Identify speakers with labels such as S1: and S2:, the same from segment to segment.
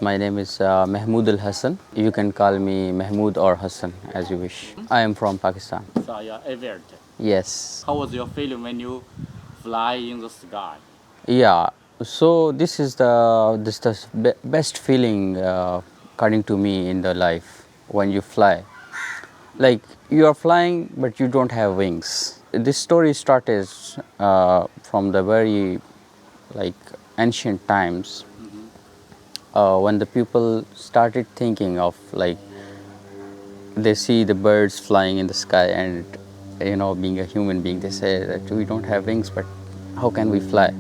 S1: My name is Mahmoud Al Hassan. You can call me Mahmoud or Hassan as you wish. I am from Pakistan.
S2: So you're aviator.
S1: Yes.
S2: How was your feeling when you fly in the sky?
S1: Yeah. So this is the best feeling according to me in the life when you fly. Like you are flying but you don't have wings. This story started from the very like ancient times when the people started thinking of like they see the birds flying in the sky and being a human being they say that we don't have wings but how can we fly.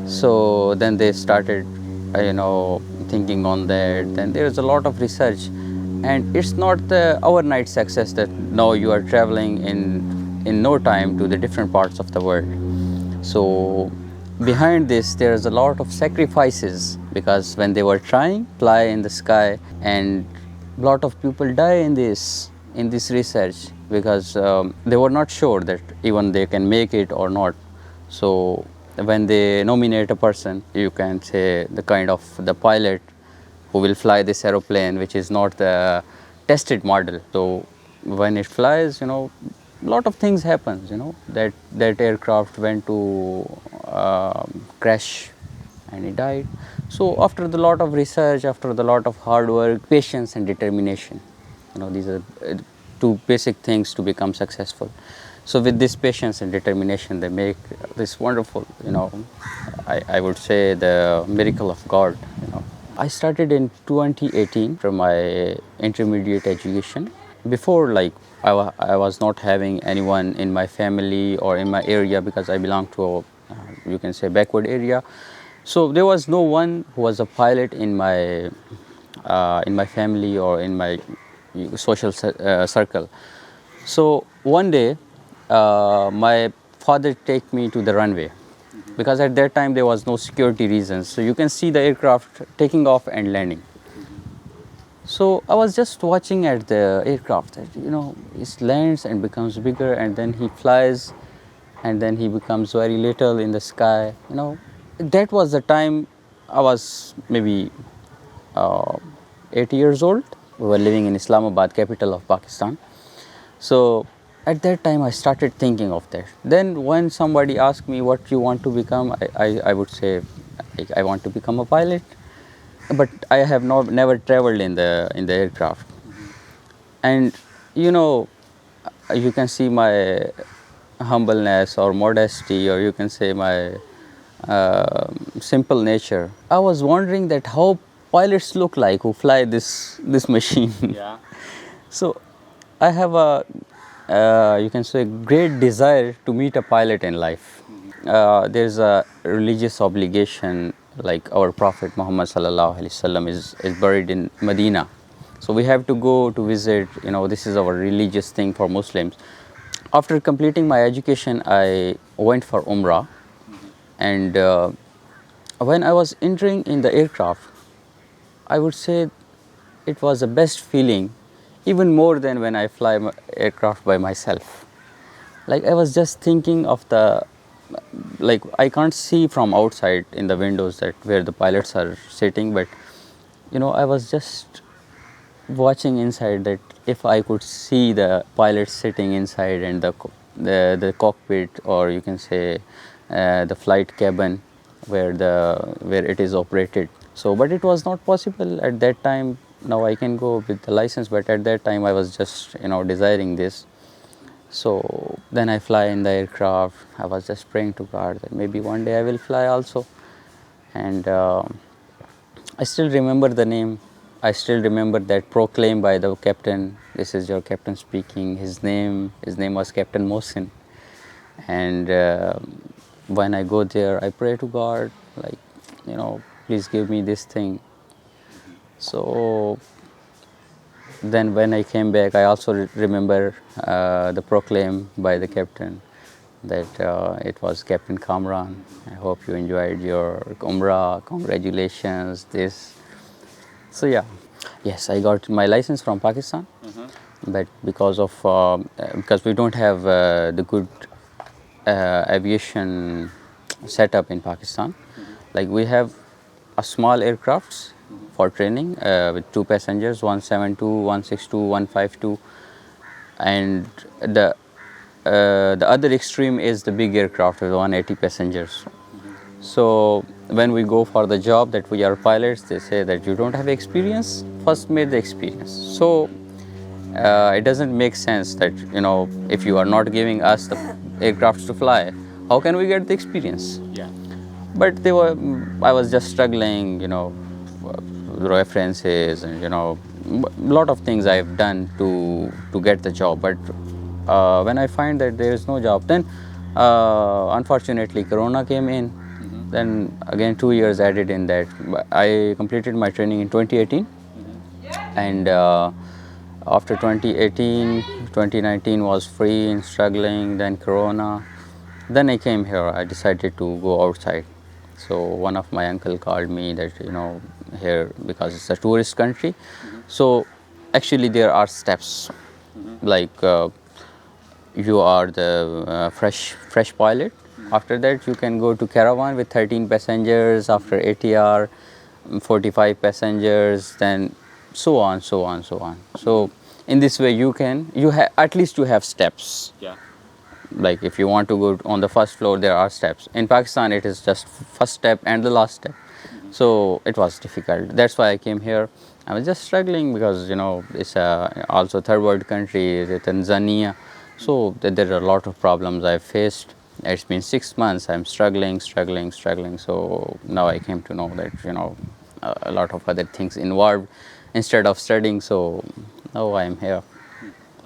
S1: So then they started thinking on that. Then there's a lot of research and it's not the overnight success that now you are traveling in no time to the different parts of the world. So behind this there's a lot of sacrifices because when they were trying fly in the sky, and a lot of people die in this research because they were not sure that even they can make it or not. So when they nominate a person, you can say the kind of the pilot who will fly this aeroplane, which is not the tested model. So when it flies, a lot of things happens. That aircraft went to crash and he died. So after the lot of research, after the lot of hard work, patience and determination, these are two basic things to become successful. So with this patience and determination, they make this wonderful, I would say the miracle of God. I started in 2018 from my intermediate education. Before, like I was not having anyone in my family or in my area because I belong to a, you can say, backward area. So there was no one who was a pilot in my family or in my social circle. So one day, my father take me to the runway because at that time there was no security reasons. So you can see the aircraft taking off and landing. So I was just watching at the aircraft that it lands and becomes bigger and then he flies and then he becomes very little in the sky. That was the time I was maybe 8 years old. We were living in Islamabad, capital of Pakistan. So at that time I started thinking of that. Then when somebody asked me what you want to become, I would say I want to become a pilot. But I have never traveled in the aircraft. And you can see my humbleness or modesty, or you can say my simple nature. I was wondering that how pilots look like who fly this machine.
S2: Yeah.
S1: So I have a you can say great desire to meet a pilot in life. There's a religious obligation, like our Prophet Muhammad sallallahu alaihi wasallam is buried in Medina. So we have to go to visit. This is our religious thing for Muslims. After completing my education, I went for Umrah, and when I was entering in the aircraft, I would say it was the best feeling, even more than when I fly my aircraft by myself. Like I was just thinking of like I can't see from outside in the windows that where the pilots are sitting, but I was just watching inside that if I could see the pilots sitting inside and the cockpit, or you can say the flight cabin where it is operated. So but it was not possible at that time. Now I can go with the license, but at that time I was just desiring this. So then I fly in the aircraft. I was just praying to God that maybe one day I will fly also. And I still remember the name. I still remember that proclaim by the captain. This is your captain speaking. His name was Captain Mohsin. And when I go there, I pray to God, like, please give me this thing. So then when I came back, I also remember the proclaim by the captain that it was Captain Kamran. I hope you enjoyed your Umrah. Congratulations. This. So yeah, yes, I got my license from Pakistan, but because we don't have the good aviation setup in Pakistan. Like we have a small aircrafts for training with 2 passengers, 172, 162, 152, and the other extreme is the big aircraft with 180 passengers. So when we go for the job that we are pilots, they say that you don't have experience. First, make the experience. So it doesn't make sense that if you are not giving us the aircrafts to fly, how can we get the experience?
S2: Yeah.
S1: But I was just struggling, references and lot of things I've done to get the job. But when I find that there is no job, then unfortunately Corona came in. Then again 2 years added in that. I completed my training in 2018, and after 2018, 2019 was free and struggling. Then Corona. Then I came here. I decided to go outside. So one of my uncle called me that here, because it's a tourist country. So actually there are steps, like you are the fresh pilot. After that you can go to caravan with 13 passengers. After ATR, 45 passengers. Then so on, so on, so on. So in this way you have at least you have steps.
S2: Yeah.
S1: Like if you want to go on the first floor, there are steps. In Pakistan it is just first step and the last step. So it was difficult. That's why I came here. I was just struggling because it's also third world country, Tanzania. So there are a lot of problems I've faced. It's been 6 months. I'm struggling. So now I came to know that a lot of other things involved instead of studying. So now I'm here.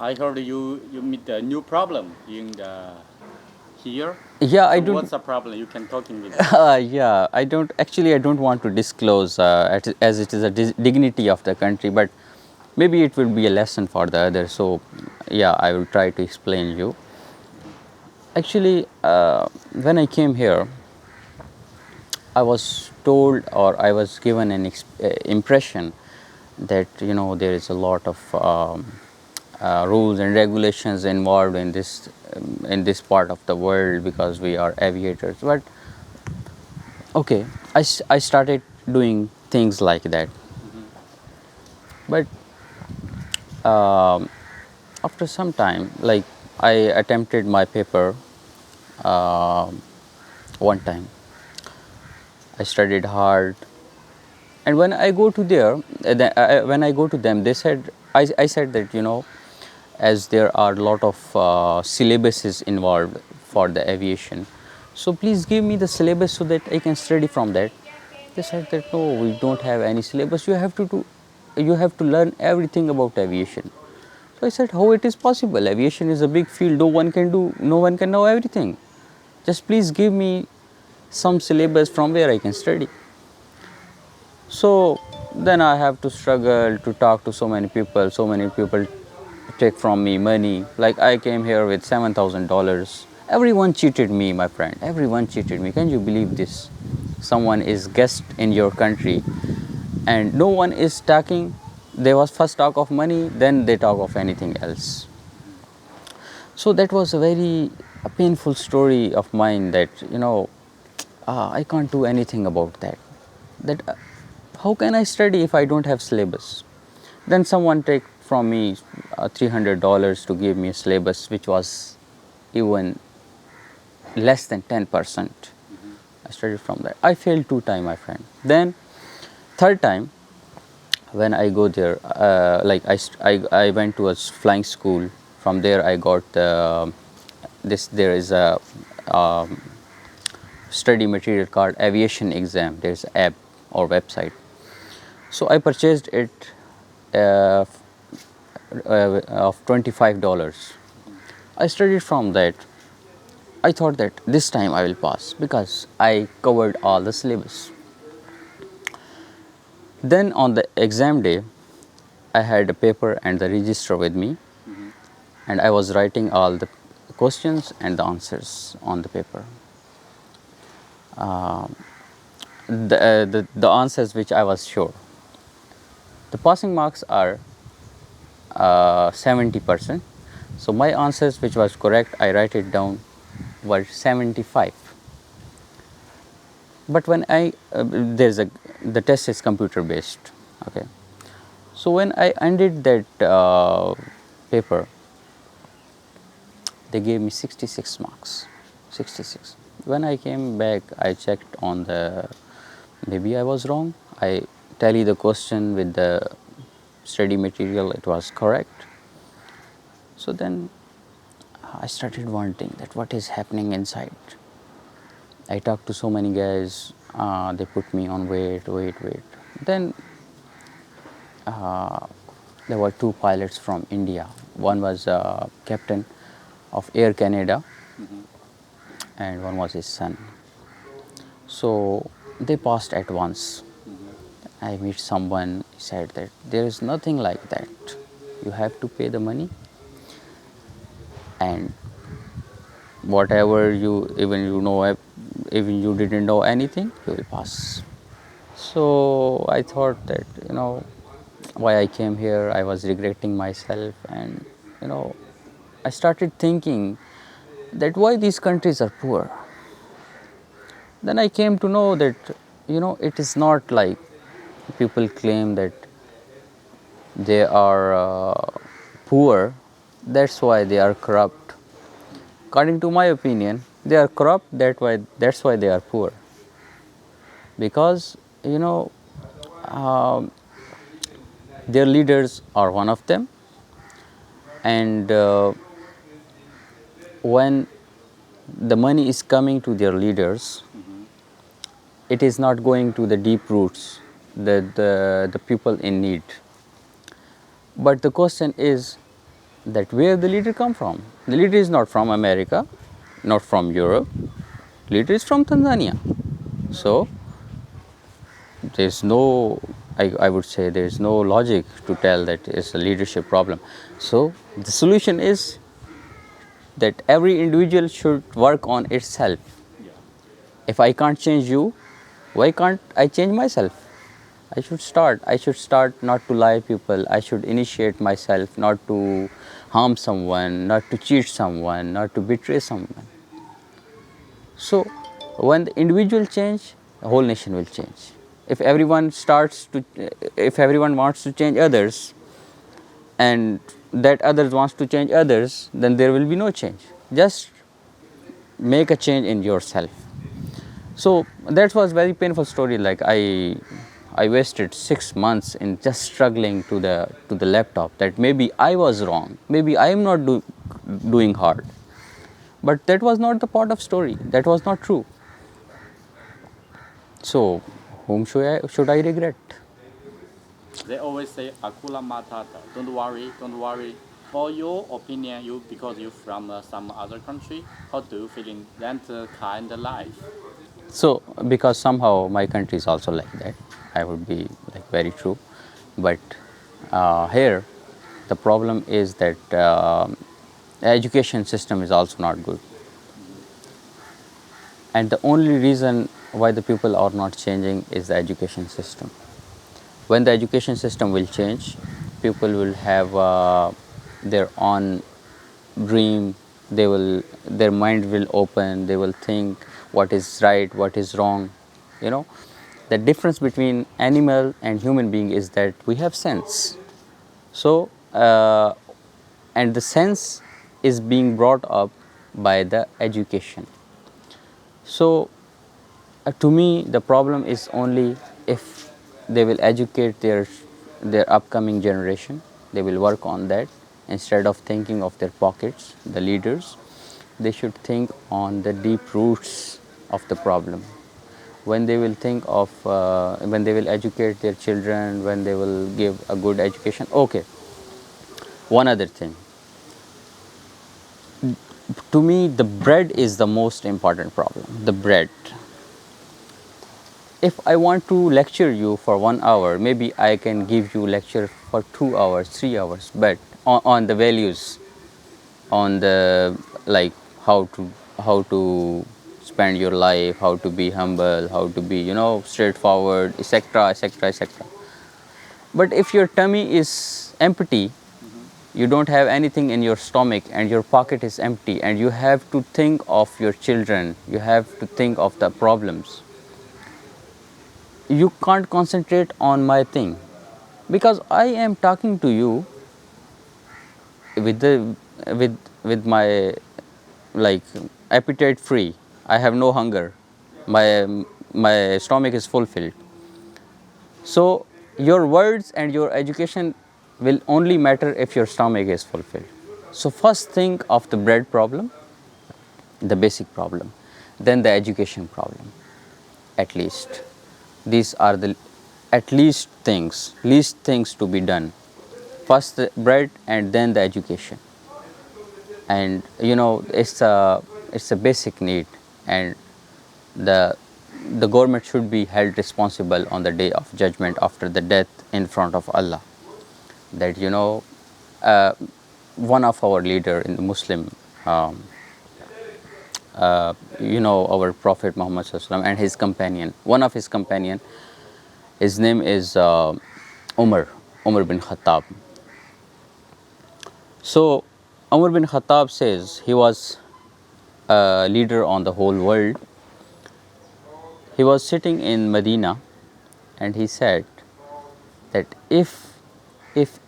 S2: I heard you meet a new problem in the here.
S1: Yeah, I
S2: So
S1: do.
S2: what's the problem? You can talk in with.
S1: Yeah, I don't want to disclose as it is a dignity of the country, but maybe it will be a lesson for the others. So yeah, I will try to explain you. Actually, when I came here, I was told, or I was given an impression that there is a lot of rules and regulations involved in this part of the world because we are aviators. But okay, I started doing things like that. But after some time, like I attempted my paper one time. I studied hard, and when I go to when I go to them, they said I said that as there are a lot of syllabuses involved for the aviation, so please give me the syllabus so that I can study from that. They said that no, we don't have any syllabus. You have to learn everything about aviation. So I said, how it is possible? Aviation is a big field. No one can know everything. Just please give me some syllabus from where I can study. So then I have to struggle to talk to so many people. So many people take from me money. Like I came here with $7,000. Everyone cheated me, my friend. Everyone cheated me. Can you believe this? Someone is guest in your country and no one is talking. They was first talk of money, then they talk of anything else. So that was a very painful story of mine that I can't do anything about that. That how can I study if I don't have syllabus? Then someone take from me $300 to give me a syllabus which was even less than 10%. I studied from that. I failed 2 times, my friend. Then third time, when I go there, I went to a flying school. From there I got there is a study material called Aviation exam. There's an app or website. So I purchased it of $25. I studied from that. I thought that this time I will pass because I covered all the syllabus. Then on the exam day, I had a paper and the register with me, and I was writing all the questions and the answers on the paper. The answers which I was sure. The passing marks are 70%. So my answers which was correct, I write it down, were 75. But when I the test is computer based, okay. So when I ended that paper, they gave me 66 marks, 66. When I came back, I checked on the, maybe I was wrong. I tally the question with the study material, it was correct. So then I started wondering that what is happening inside. I talked to so many guys, they put me on wait. Then there were two pilots from India. One was captain of Air Canada, and one was his son. So they passed at once. I meet someone, he said that there is nothing like that. You have to pay the money, and whatever you, even you didn't know anything, you will pass. So I thought that, why I came here, I was regretting myself, and you know, I started thinking that why these countries are poor. Then I came to know that, it is not like people claim that they are poor, that's why they are corrupt. According to my opinion, they are corrupt, that's why they are poor. Because, um their leaders are one of them, and when the money is coming to their leaders, it is not going to the deep roots, the people in need. But the question is that where the leader come from? The leader is not from America, not from Europe. Leader is from Tanzania. So there's no, I would say there's no logic to tell that it's a leadership problem. So the solution is that every individual should work on itself. If I can't change you, why can't I change myself? I should start not to lie people. I should initiate myself not to harm someone, not to cheat someone, not to betray someone. So when the individual change, the whole nation will change. If everyone wants to change others, and that others wants to change others, then there will be no change. Just make a change in yourself. So that was very painful story. Like I wasted 6 months in just struggling to the laptop. That maybe I was wrong. Maybe I am not doing hard. But that was not the part of story. That was not true. So whom should I regret?
S2: They always say Akula Matata. Don't worry, don't worry. For your opinion, because you're from some other country, how do you feel in that kind of life?
S1: So because somehow my country is also like that, I would be like very true. But here, the problem is that the education system is also not good. And the only reason why the people are not changing is the education system. When the education system will change, people will have their own dream. Their mind will open. They will think what is right, what is wrong. The difference between animal and human being is that we have sense. So and the sense is being brought up by the education. So to me, the problem is only if they will educate their upcoming generation. They will work on that instead of thinking of their pockets. The leaders, they should think on the deep roots of the problem. When they will think of, when they will educate their children, when they will give a good education. Okay. One other thing. To me, the bread is the most important problem. The bread. If I want to lecture you for 1 hour, maybe I can give you lecture for 2 hours, 3 hours, but on the values, on the like how to spend your life, how to be humble, how to be straightforward, etc., etc., etc. But if your tummy is empty, you don't have anything in your stomach, and your pocket is empty, and you have to think of your children, you have to think of the problems. you can't concentrate on my thing, because I am talking to you with the with my like appetite free. I have no hunger. My stomach is fulfilled. So your words and your education will only matter if your stomach is fulfilled. So first think of the bread problem, the basic problem, then the education problem. At least these are the at least things, least things to be done. First the bread and then the education. And it's a basic need, and the the government should be held responsible on the day of judgment after the death in front of Allah. That uh, one of our leader in the Muslim, um, our Prophet Muhammad Sallallahu Alaihi Wasallam and his companion, one of his companion, his name is Umar bin Khattab. So Umar bin Khattab says he was a leader on the whole world. He was sitting in Medina, and he said that if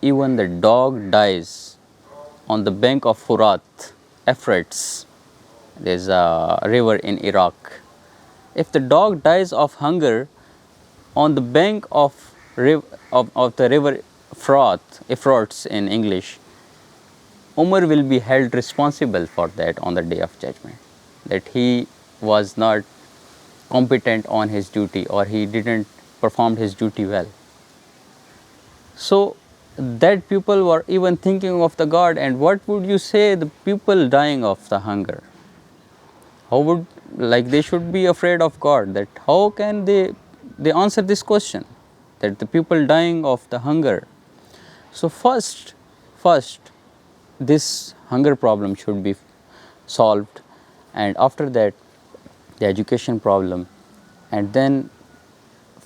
S1: even the dog dies on the bank of Euphrates, there's a river in Iraq. If the dog dies of hunger on the bank of the river Euphrates in English, Umar will be held responsible for that on the day of judgment. That he was not competent on his duty, or he didn't perform his duty well. So that people were even thinking of the God, and what would you say the people dying of the hunger? How would, like, they should be afraid of God, that how can they answer this question, that the people dying of the hunger? So first this hunger problem should be solved, and after that the education problem, and then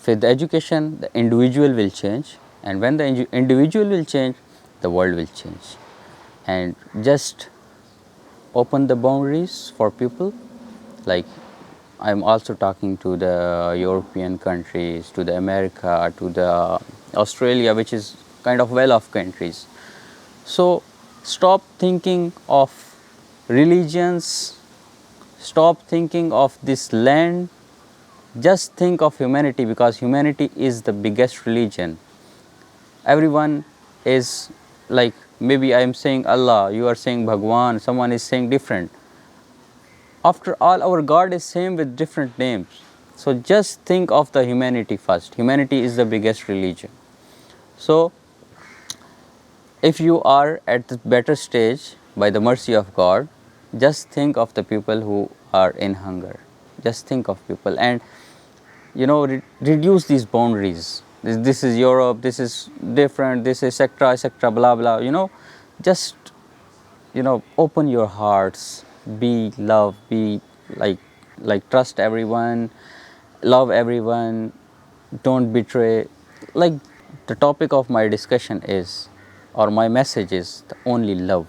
S1: with the education the individual will change, and when the individual will change, the world will change. And just open the boundaries for people. Like, I'm also talking to the European countries, to the America, to the Australia, which is kind of well-off countries. So stop thinking of religions, stop thinking of this land, just think of humanity, because humanity is the biggest religion. Everyone is, like, maybe I am saying Allah, you are saying Bhagwan, someone is saying different. After all, our God is same with different names. So just think of the humanity first. Humanity is the biggest religion. So if you are at the better stage, by the mercy of God, just think of the people who are in hunger. Just think of people, and reduce these boundaries. This is Europe, this is different, this is etc., blah blah. Just open your hearts, be love, be like trust everyone, love everyone, don't betray. Like, the topic of my discussion is, or my message is, the only love.